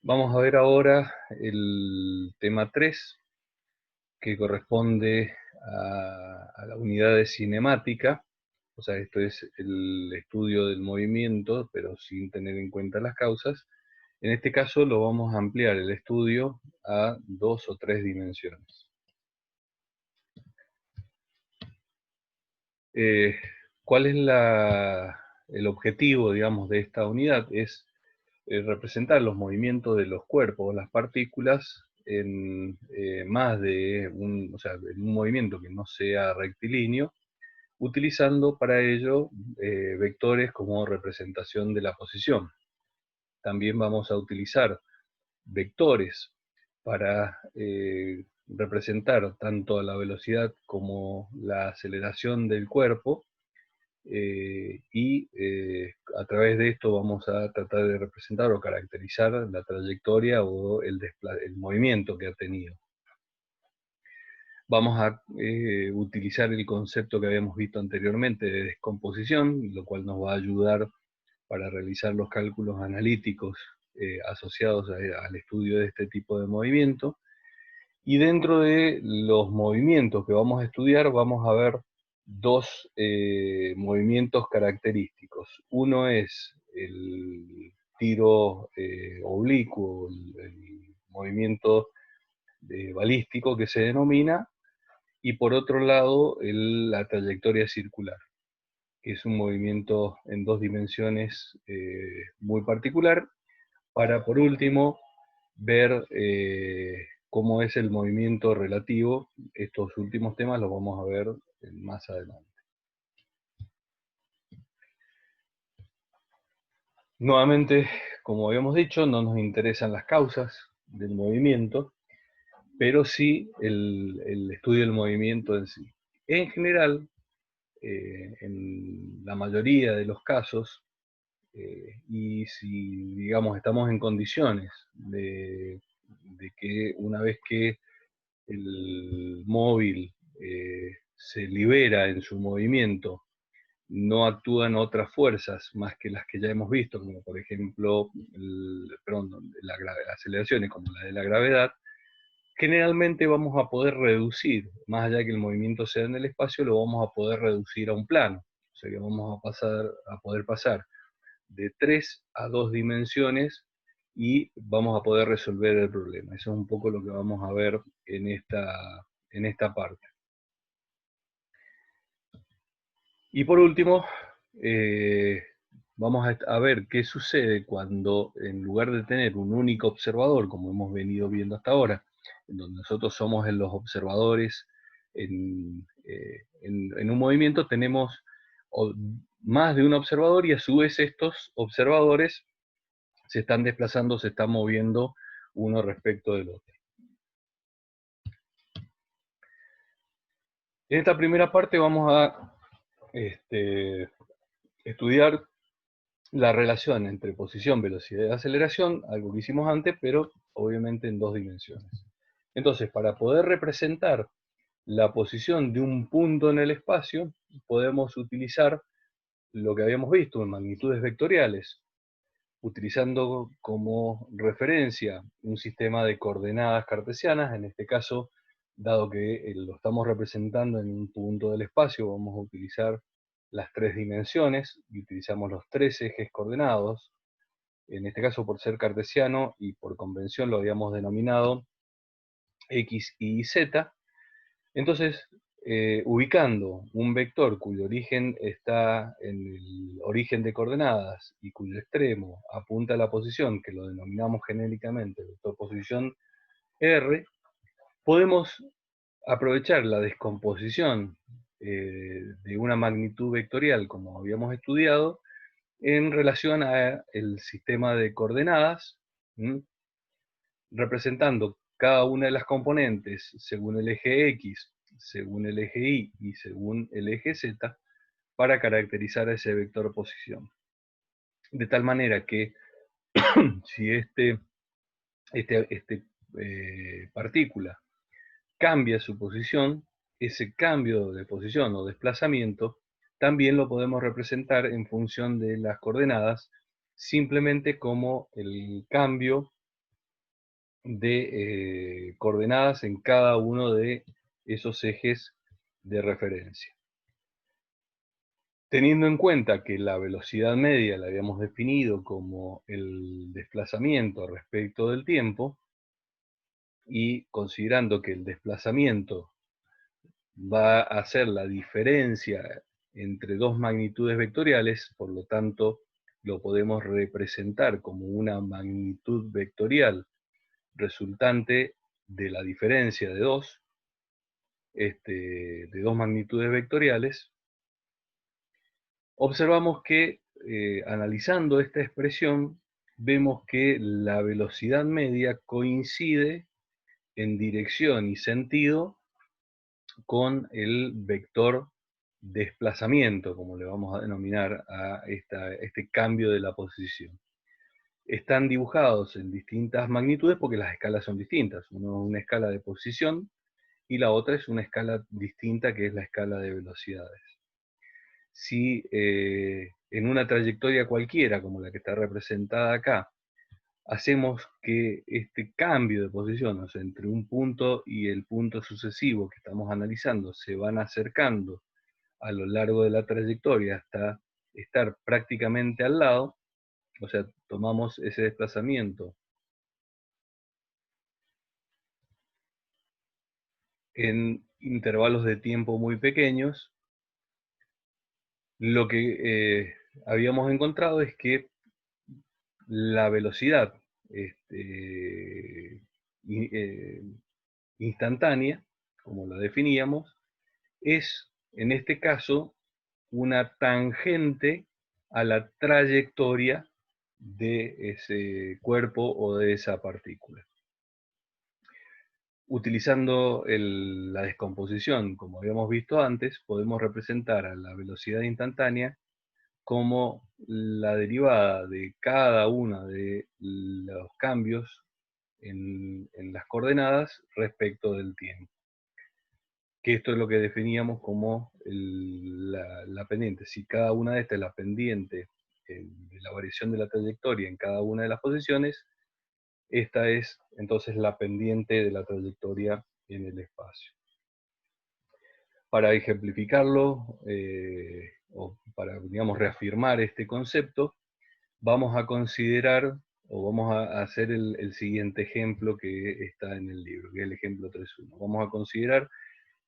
Vamos a ver ahora el tema 3, que corresponde a la unidad de cinemática. O sea, esto es el estudio del movimiento, pero sin tener en cuenta las causas. En este caso lo vamos a ampliar el estudio a 2 o 3 dimensiones. Eh, ¿Cuál es el objetivo, digamos, de esta unidad? Es representar los movimientos de los cuerpos, las partículas, en más de un, o sea, en un movimiento que no sea rectilíneo, utilizando para ello vectores como representación de la posición. También vamos a utilizar vectores para representar tanto la velocidad como la aceleración del cuerpo, a través de esto vamos a tratar de representar o caracterizar la trayectoria o el movimiento que ha tenido. Vamos a utilizar el concepto que habíamos visto anteriormente de descomposición, lo cual nos va a ayudar para realizar los cálculos analíticos asociados al estudio de este tipo de movimiento. Y dentro de los movimientos que vamos a estudiar, vamos a ver dos movimientos característicos. Uno es el tiro oblicuo, el movimiento balístico que se denomina, y por otro lado la trayectoria circular, que es un movimiento en 2 dimensiones muy particular, para por último ver cómo es el movimiento relativo. Estos últimos temas los vamos a ver más adelante. Nuevamente, como habíamos dicho, no nos interesan las causas del movimiento, pero sí el estudio del movimiento en sí. En general, en la mayoría de los casos, y si, digamos, estamos en condiciones de que una vez que el móvil se libera en su movimiento, no actúan otras fuerzas más que las que ya hemos visto, como por ejemplo las aceleraciones como la de la gravedad, generalmente vamos a poder reducir, más allá de que el movimiento sea en el espacio, lo vamos a poder reducir a un plano. O sea que vamos a poder pasar de 3 a 2 dimensiones y vamos a poder resolver el problema. Eso es un poco lo que vamos a ver en esta parte. Y por último, vamos a ver qué sucede cuando, en lugar de tener un único observador, como hemos venido viendo hasta ahora, en donde nosotros somos los observadores en un movimiento, tenemos más de un observador, y a su vez estos observadores se están desplazando, se están moviendo uno respecto del otro. En esta primera parte vamos a estudiar la relación entre posición, velocidad y aceleración, algo que hicimos antes, pero obviamente en 2 dimensiones. Entonces, para poder representar la posición de un punto en el espacio, podemos utilizar lo que habíamos visto en magnitudes vectoriales, utilizando como referencia un sistema de coordenadas cartesianas. En este caso, dado que lo estamos representando en un punto del espacio, vamos a utilizar las 3 dimensiones y utilizamos los 3 ejes coordenados. En este caso, por ser cartesiano y por convención, lo habíamos denominado X, Y, Z. Entonces, ubicando un vector cuyo origen está en el origen de coordenadas y cuyo extremo apunta a la posición, que lo denominamos genéricamente vector posición R, podemos aprovechar la descomposición de una magnitud vectorial, como habíamos estudiado, en relación al sistema de coordenadas, representando cada una de las componentes según el eje X, según el eje Y y según el eje Z, para caracterizar ese vector posición. De tal manera que si partícula cambia su posición, ese cambio de posición o desplazamiento también lo podemos representar en función de las coordenadas, simplemente como el cambio de coordenadas en cada uno de esos ejes de referencia. Teniendo en cuenta que la velocidad media la habíamos definido como el desplazamiento respecto del tiempo, y considerando que el desplazamiento va a ser la diferencia entre dos magnitudes vectoriales, por lo tanto lo podemos representar como una magnitud vectorial resultante de la diferencia de dos magnitudes vectoriales. Observamos que analizando esta expresión vemos que la velocidad media coincide en dirección y sentido con el vector desplazamiento, como le vamos a denominar a este cambio de la posición. Están dibujados en distintas magnitudes porque las escalas son distintas. Una es una escala de posición y la otra es una escala distinta que es la escala de velocidades. Si en una trayectoria cualquiera, como la que está representada acá, hacemos que este cambio de posición, o sea, entre un punto y el punto sucesivo que estamos analizando, se van acercando a lo largo de la trayectoria hasta estar prácticamente al lado, o sea, tomamos ese desplazamiento en intervalos de tiempo muy pequeños, lo que habíamos encontrado es que la velocidad instantánea, como la definíamos, es en este caso una tangente a la trayectoria de ese cuerpo o de esa partícula. Utilizando la descomposición, como habíamos visto antes, podemos representar a la velocidad instantánea como la derivada de cada uno de los cambios en las coordenadas respecto del tiempo. Que esto es lo que definíamos como la pendiente. Si cada una de estas es la pendiente de la variación de la trayectoria en cada una de las posiciones, esta es entonces la pendiente de la trayectoria en el espacio. Para ejemplificarlo, o para, digamos, reafirmar este concepto, vamos a considerar, o vamos a hacer el siguiente ejemplo que está en el libro, que es el ejemplo 3.1. Vamos a considerar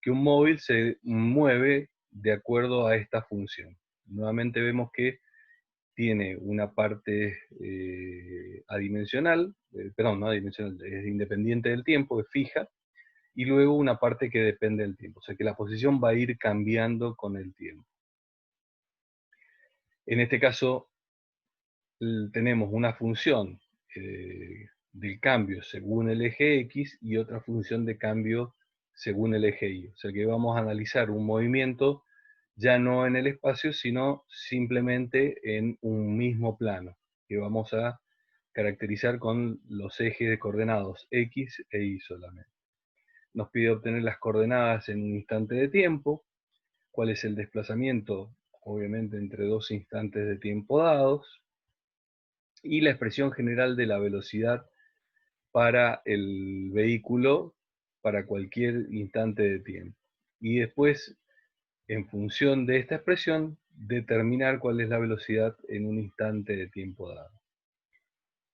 que un móvil se mueve de acuerdo a esta función. Nuevamente vemos que tiene una parte adimensional, perdón, no adimensional, es independiente del tiempo, es fija, y luego una parte que depende del tiempo. O sea que la posición va a ir cambiando con el tiempo. En este caso, tenemos una función del cambio según el eje X y otra función de cambio según el eje Y. O sea que vamos a analizar un movimiento ya no en el espacio, sino simplemente en un mismo plano, que vamos a caracterizar con los ejes de coordenados X e Y solamente. Nos pide obtener las coordenadas en un instante de tiempo, cuál es el desplazamiento, obviamente entre dos instantes de tiempo dados, y la expresión general de la velocidad para el vehículo para cualquier instante de tiempo. Y después, en función de esta expresión, determinar cuál es la velocidad en un instante de tiempo dado.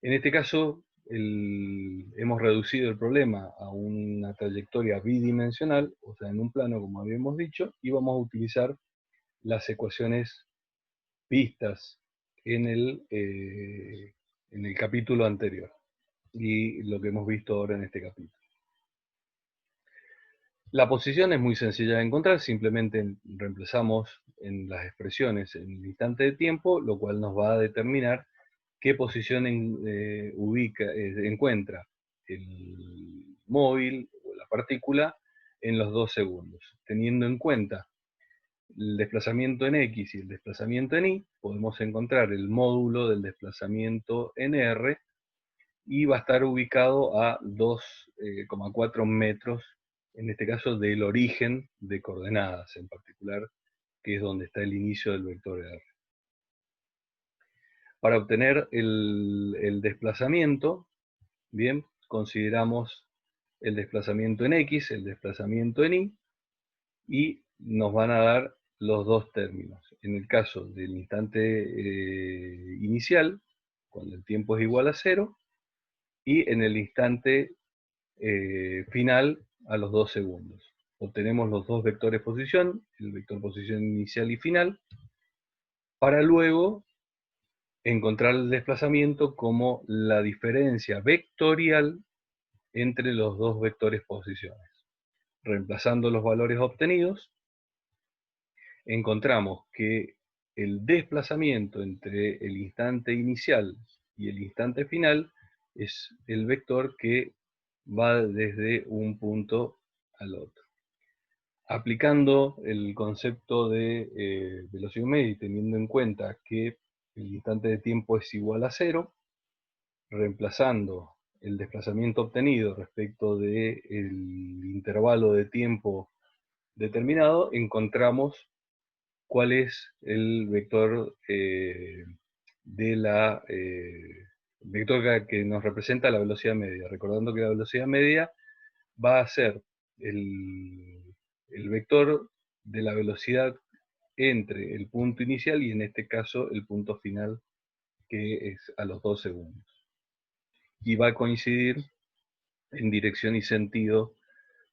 En este caso, hemos reducido el problema a una trayectoria bidimensional, o sea, en un plano, como habíamos dicho, y vamos a utilizar las ecuaciones vistas en el capítulo anterior y lo que hemos visto ahora en este capítulo. La posición es muy sencilla de encontrar, simplemente reemplazamos en las expresiones en el instante de tiempo, lo cual nos va a determinar qué posición encuentra el móvil o la partícula en los 2 segundos. Teniendo en cuenta el desplazamiento en X y el desplazamiento en Y, podemos encontrar el módulo del desplazamiento en R y va a estar ubicado a 2,4 metros, en este caso del origen de coordenadas en particular, que es donde está el inicio del vector R. Para obtener el desplazamiento, bien, consideramos el desplazamiento en X, el desplazamiento en Y nos van a dar los dos términos. En el caso del instante inicial, cuando el tiempo es igual a 0, y en el instante final a los 2 segundos. Obtenemos los dos vectores posición, el vector posición inicial y final, para luego encontrar el desplazamiento como la diferencia vectorial entre los dos vectores posiciones. Reemplazando los valores obtenidos, encontramos que el desplazamiento entre el instante inicial y el instante final es el vector que va desde un punto al otro. Aplicando el concepto de velocidad media y teniendo en cuenta que el instante de tiempo es igual a 0, reemplazando el desplazamiento obtenido respecto del intervalo de tiempo determinado, encontramos cuál es el vector vector que nos representa la velocidad media. Recordando que la velocidad media va a ser el vector de la velocidad entre el punto inicial y en este caso el punto final, que es a los 2 segundos. Y va a coincidir en dirección y sentido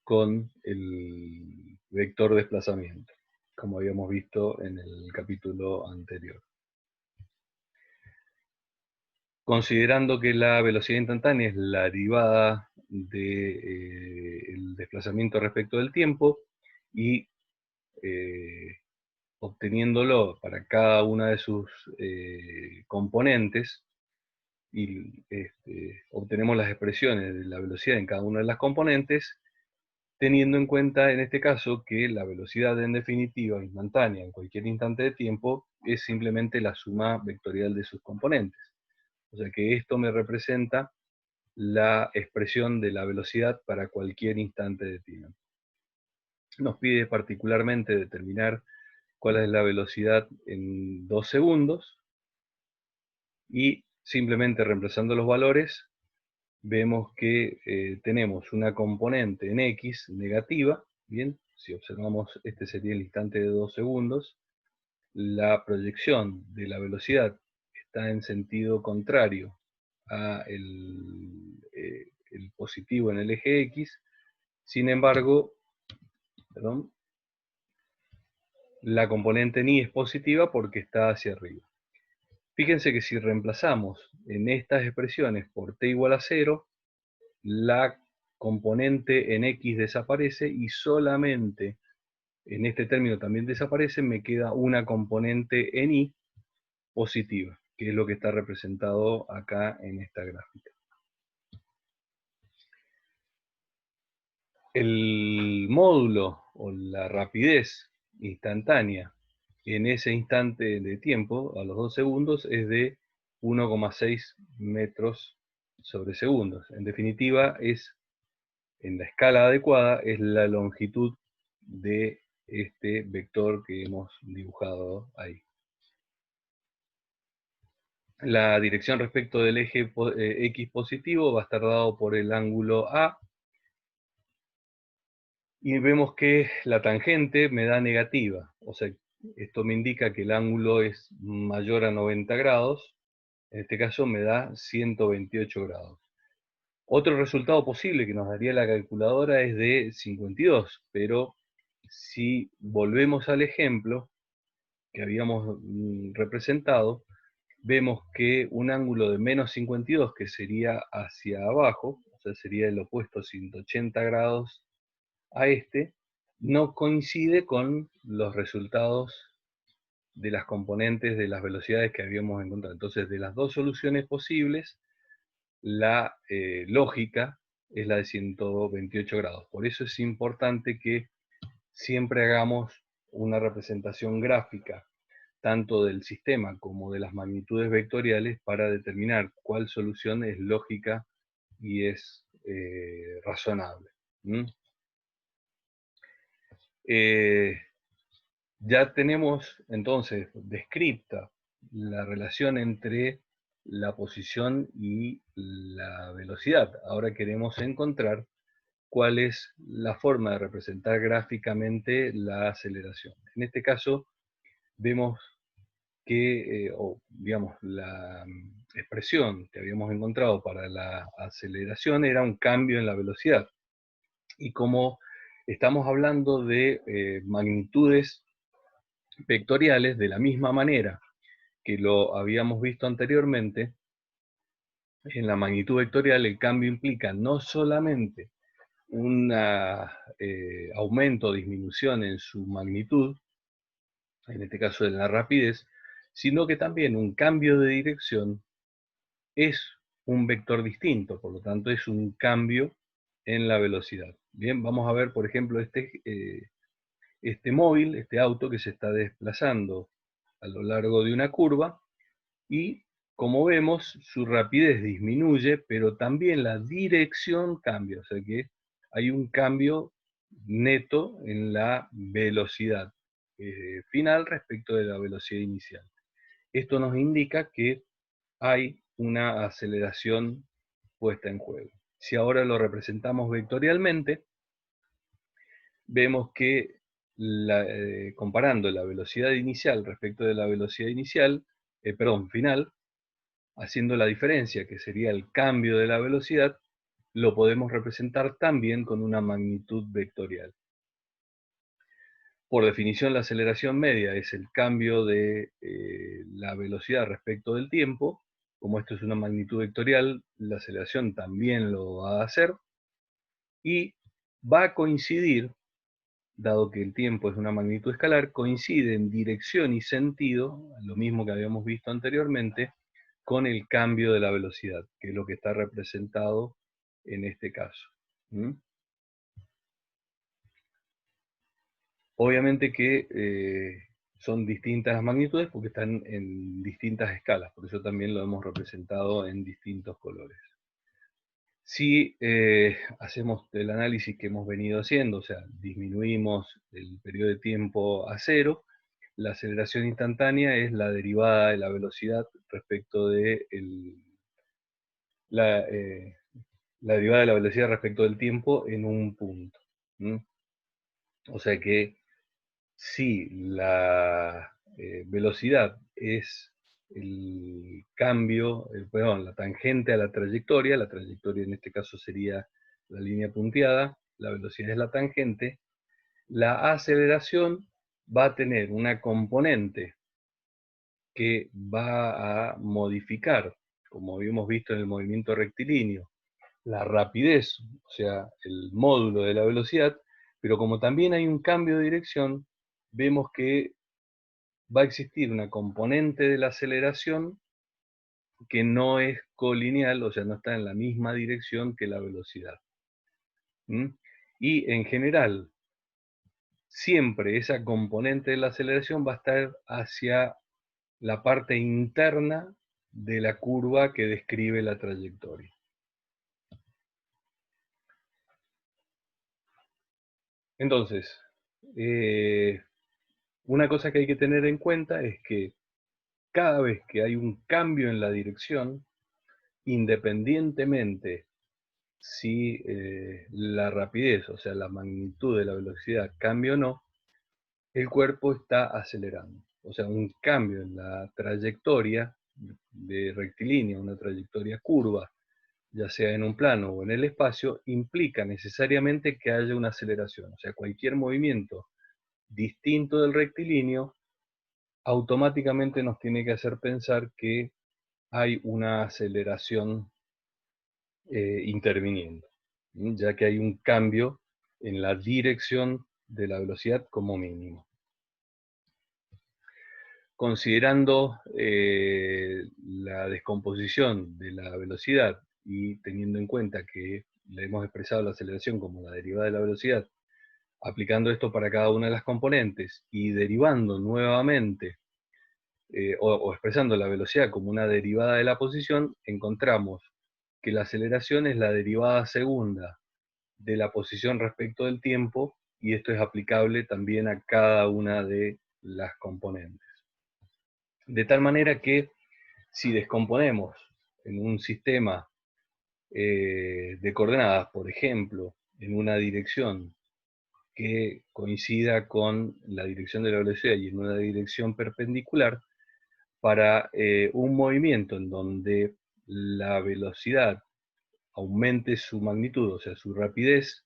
con el vector desplazamiento, como habíamos visto en el capítulo anterior. Considerando que la velocidad instantánea es la derivada del desplazamiento respecto del tiempo, y obteniéndolo para cada una de sus componentes, y obtenemos las expresiones de la velocidad en cada una de las componentes, teniendo en cuenta en este caso que la velocidad en definitiva instantánea en cualquier instante de tiempo es simplemente la suma vectorial de sus componentes. O sea que esto me representa la expresión de la velocidad para cualquier instante de tiempo. Nos pide particularmente determinar cuál es la velocidad en 2 segundos, y simplemente reemplazando los valores vemos que tenemos una componente en X negativa. Bien, si observamos, este sería el instante de 2 segundos. La proyección de la velocidad está en sentido contrario a el positivo en el eje X. Sin embargo, la componente en Y es positiva porque está hacia arriba. Fíjense que si reemplazamos en estas expresiones por t igual a 0, la componente en X desaparece y solamente en este término también desaparece, me queda una componente en Y positiva, que es lo que está representado acá en esta gráfica. El módulo o la rapidez instantánea en ese instante de tiempo, a los 2 segundos, es de 1,6 metros sobre segundos. En definitiva, en la escala adecuada, es la longitud de este vector que hemos dibujado ahí. La dirección respecto del eje X positivo va a estar dado por el ángulo A, y vemos que la tangente me da negativa, o sea, esto me indica que el ángulo es mayor a 90 grados, en este caso me da 128 grados. Otro resultado posible que nos daría la calculadora es de 52, pero si volvemos al ejemplo que habíamos representado, vemos que un ángulo de menos 52, que sería hacia abajo, o sea, sería el opuesto 180 grados a este, no coincide con los resultados de las componentes de las velocidades que habíamos encontrado. Entonces, de las dos soluciones posibles, la lógica es la de 128 grados. Por eso es importante que siempre hagamos una representación gráfica, tanto del sistema como de las magnitudes vectoriales, para determinar cuál solución es lógica y es razonable. Ya tenemos entonces descripta la relación entre la posición y la velocidad. Ahora queremos encontrar cuál es la forma de representar gráficamente la aceleración. En este caso, vemos que, o digamos, la expresión que habíamos encontrado para la aceleración era un cambio en la velocidad. Y como estamos hablando de magnitudes vectoriales, de la misma manera que lo habíamos visto anteriormente, en la magnitud vectorial el cambio implica no solamente un aumento o disminución en su magnitud, en este caso en la rapidez, sino que también un cambio de dirección es un vector distinto, por lo tanto es un cambio en la velocidad. Bien, vamos a ver, por ejemplo, este móvil, este auto que se está desplazando a lo largo de una curva y, como vemos, su rapidez disminuye, pero también la dirección cambia, o sea que hay un cambio neto en la velocidad final respecto de la velocidad inicial. Esto nos indica que hay una aceleración puesta en juego. Si ahora lo representamos vectorialmente, vemos que comparando la velocidad inicial respecto de la velocidad final, haciendo la diferencia, que sería el cambio de la velocidad, lo podemos representar también con una magnitud vectorial. Por definición, la aceleración media es el cambio de la velocidad respecto del tiempo. Como esto es una magnitud vectorial, la aceleración también lo va a hacer. Y va a coincidir, dado que el tiempo es una magnitud escalar, coincide en dirección y sentido, lo mismo que habíamos visto anteriormente, con el cambio de la velocidad, que es lo que está representado en este caso. Obviamente que son distintas las magnitudes porque están en distintas escalas, por eso también lo hemos representado en distintos colores. Si hacemos el análisis que hemos venido haciendo, o sea, disminuimos el periodo de tiempo a cero, la aceleración instantánea es la derivada de la velocidad respecto de la, la derivada de la velocidad respecto del tiempo en un punto. O sea que si la velocidad es el cambio, perdón, la tangente a la trayectoria en este caso sería la línea punteada, la velocidad es la tangente, la aceleración va a tener una componente que va a modificar, como habíamos visto en el movimiento rectilíneo, la rapidez, o sea, el módulo de la velocidad, pero como también hay un cambio de dirección, vemos que va a existir una componente de la aceleración que no es colineal, o sea, no está en la misma dirección que la velocidad. Y en general, siempre esa componente de la aceleración va a estar hacia la parte interna de la curva que describe la trayectoria. Entonces, una cosa que hay que tener en cuenta es que cada vez que hay un cambio en la dirección, independientemente si la rapidez, o sea, la magnitud de la velocidad cambia o no, el cuerpo está acelerando. O sea, un cambio en la trayectoria de rectilínea, una trayectoria curva, ya sea en un plano o en el espacio, implica necesariamente que haya una aceleración. O sea, cualquier movimiento distinto del rectilíneo automáticamente nos tiene que hacer pensar que hay una aceleración interviniendo, ya que hay un cambio en la dirección de la velocidad como mínimo. Considerando la descomposición de la velocidad y teniendo en cuenta que le hemos expresado la aceleración como la derivada de la velocidad, aplicando esto para cada una de las componentes y derivando nuevamente o expresando la velocidad como una derivada de la posición, encontramos que la aceleración es la derivada segunda de la posición respecto del tiempo, y esto es aplicable también a cada una de las componentes. De tal manera que si descomponemos en un sistema de coordenadas, por ejemplo, en una dirección que coincida con la dirección de la velocidad y en una dirección perpendicular, para un movimiento en donde la velocidad aumente su magnitud, o sea, su rapidez,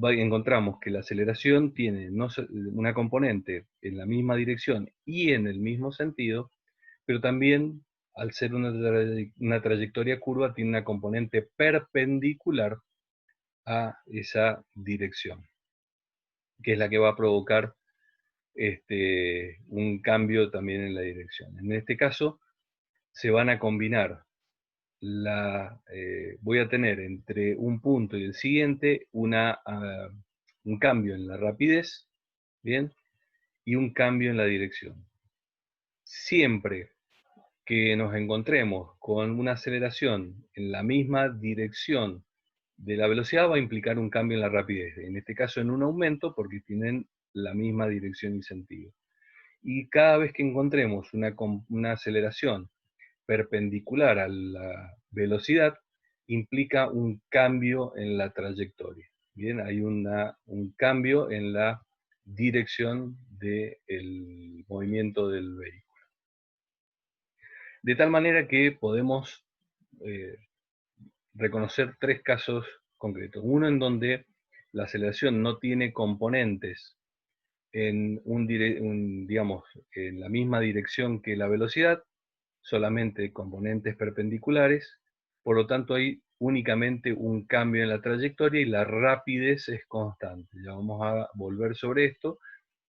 encontramos que la aceleración tiene una componente en la misma dirección y en el mismo sentido, pero también, al ser una trayectoria curva, tiene una componente perpendicular a esa dirección, que es la que va a provocar un cambio también en la dirección. En este caso, se van a combinar voy a tener entre un punto y el siguiente un cambio en la rapidez, ¿bien? Y un cambio en la dirección. Siempre que nos encontremos con una aceleración en la misma dirección de la velocidad, va a implicar un cambio en la rapidez. En este caso en un aumento, porque tienen la misma dirección y sentido. Y cada vez que encontremos una aceleración perpendicular a la velocidad, implica un cambio en la trayectoria. Bien, hay un cambio en la dirección del movimiento del vehículo. De tal manera que podemos eh, reconocer tres casos concretos. Uno en donde la aceleración no tiene componentes en, digamos, en la misma dirección que la velocidad, solamente componentes perpendiculares, por lo tanto hay únicamente un cambio en la trayectoria y la rapidez es constante. Ya vamos a volver sobre esto,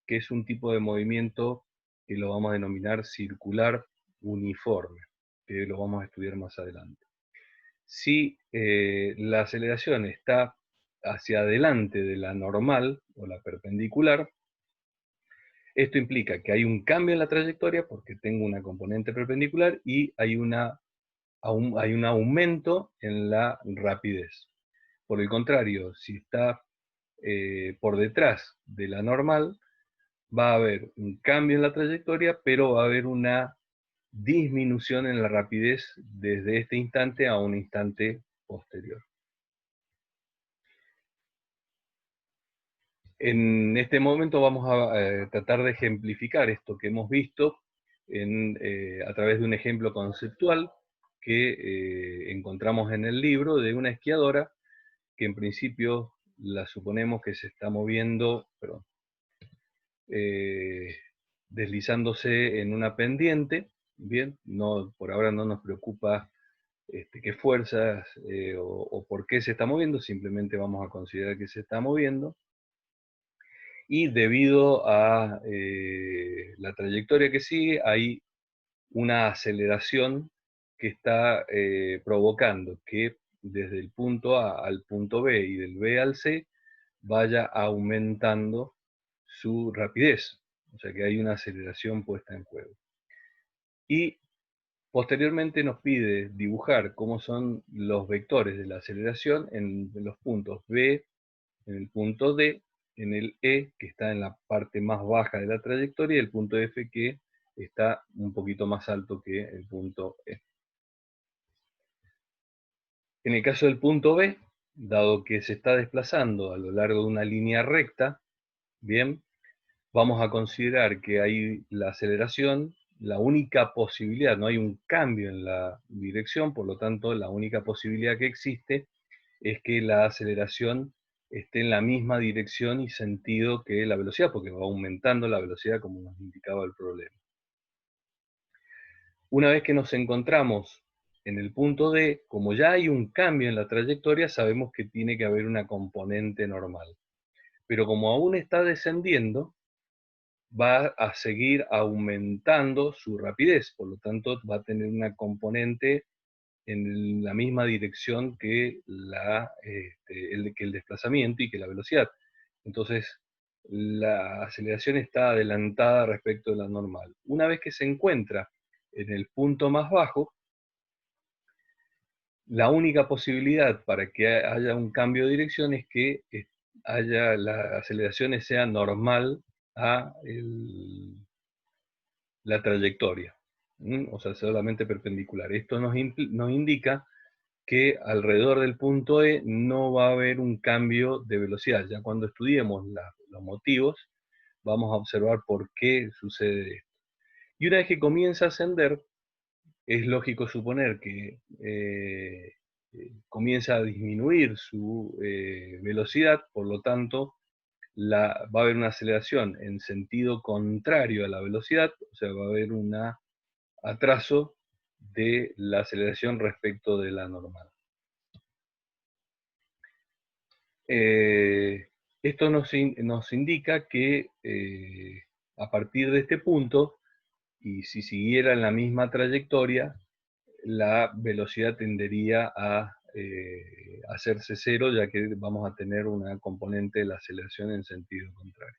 que es un tipo de movimiento que lo vamos a denominar circular uniforme, que lo vamos a estudiar más adelante. Si la aceleración está hacia adelante de la normal o la perpendicular, esto implica que hay un cambio en la trayectoria porque tengo una componente perpendicular y hay un aumento en la rapidez. Por el contrario, si está por detrás de la normal, va a haber un cambio en la trayectoria, pero va a haber una disminución en la rapidez desde este instante a un instante posterior. En este momento vamos a tratar de ejemplificar esto que hemos visto a través de un ejemplo conceptual que encontramos en el libro de una esquiadora que en principio la suponemos que se está moviendo, deslizándose en una pendiente. Bien, por ahora no nos preocupa qué fuerzas o por qué se está moviendo, simplemente vamos a considerar que se está moviendo. Y debido a la trayectoria que sigue, hay una aceleración que está provocando que desde el punto A al punto B y del B al C vaya aumentando su rapidez. O sea que hay una aceleración puesta en juego. Y posteriormente nos pide dibujar cómo son los vectores de la aceleración en los puntos B, en el punto D, en el E, que está en la parte más baja de la trayectoria, y el punto F, que está un poquito más alto que el punto E. En el caso del punto B, dado que se está desplazando a lo largo de una línea recta, bien, vamos a considerar que hay la aceleración, la única posibilidad, no hay un cambio en la dirección, por lo tanto, la única posibilidad que existe es que la aceleración esté en la misma dirección y sentido que la velocidad, porque va aumentando la velocidad como nos indicaba el problema. Una vez que nos encontramos en el punto D, como ya hay un cambio en la trayectoria, sabemos que tiene que haber una componente normal. Pero como aún está descendiendo, va a seguir aumentando su rapidez, por lo tanto va a tener una componente en la misma dirección que el desplazamiento y que la velocidad. Entonces, la aceleración está adelantada respecto de la normal. Una vez que se encuentra en el punto más bajo, la única posibilidad para que haya un cambio de dirección es que la aceleración sea normal a la trayectoria, o sea, solamente perpendicular. Esto nos indica que alrededor del punto E no va a haber un cambio de velocidad. Ya cuando estudiemos los motivos, vamos a observar por qué sucede esto. Y una vez que comienza a ascender, es lógico suponer que comienza a disminuir su velocidad, por lo tanto, va a haber una aceleración en sentido contrario a la velocidad, o sea, va a haber un atraso de la aceleración respecto de la normal. Esto nos indica que a partir de este punto, y si siguiera en la misma trayectoria, la velocidad tendería a hacerse cero, ya que vamos a tener una componente de la aceleración en sentido contrario.